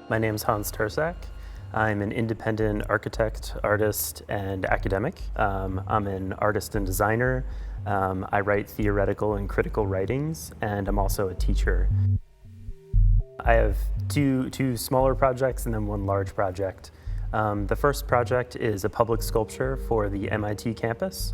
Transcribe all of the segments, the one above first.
My name's Hans Tursack. I'm an independent architect, artist, and academic. I'm an artist and designer. I write theoretical and critical writings, and I'm also a teacher. I have two smaller projects and then one large project. The first project is a public sculpture for the MIT campus.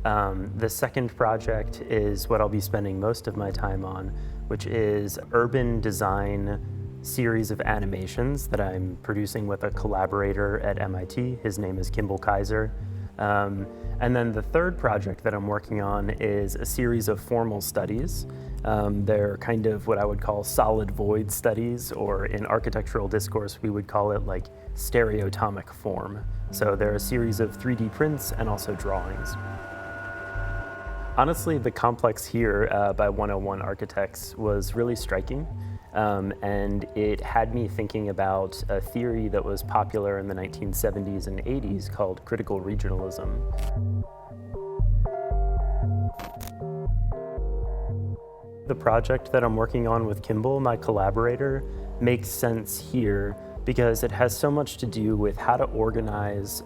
The second project is what I'll be spending most of my time on, which is urban design series of animations that I'm producing with a collaborator at MIT. His name is Kimball Kaiser. And then the third project that I'm working on is a series of formal studies. They're kind of what I would call solid void studies, or in architectural discourse, we would call it like stereotomic form. So they're a series of 3D prints and also drawings. Honestly, the complex here by 101 Architects was really striking. And it had me thinking about a theory that was popular in the 1970s and 80s called critical regionalism. The project that I'm working on with Kimball, my collaborator, makes sense here because it has so much to do with how to organize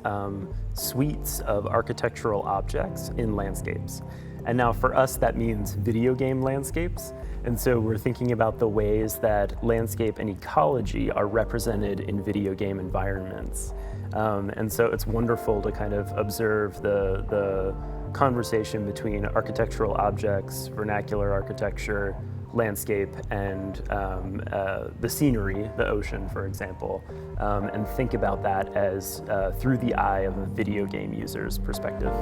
suites of architectural objects in landscapes. And now for us, that means video game landscapes. And so we're thinking about the ways that landscape and ecology are represented in video game environments. And so it's wonderful to kind of observe the conversation between architectural objects, vernacular architecture, landscape, and the scenery, the ocean, for example, and think about that as through the eye of a video game user's perspective.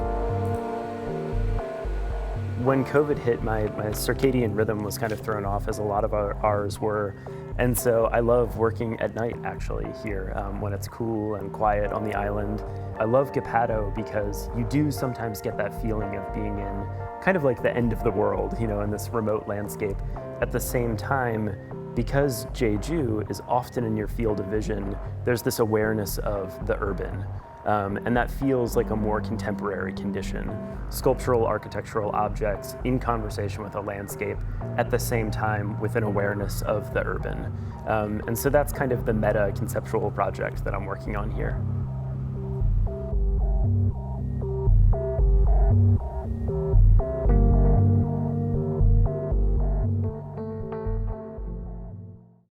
When COVID hit, my circadian rhythm was kind of thrown off, as a lot of ours were. And so I love working at night, actually, here, when it's cool and quiet on the island. I love Gapado because you do sometimes get that feeling of being in kind of like the end of the world, you know, in this remote landscape. At the same time, because Jeju is often in your field of vision, there's this awareness of the urban. And that feels like a more contemporary condition. Sculptural architectural objects in conversation with a landscape at the same time with an awareness of the urban. And so that's kind of the meta conceptual project that I'm working on here.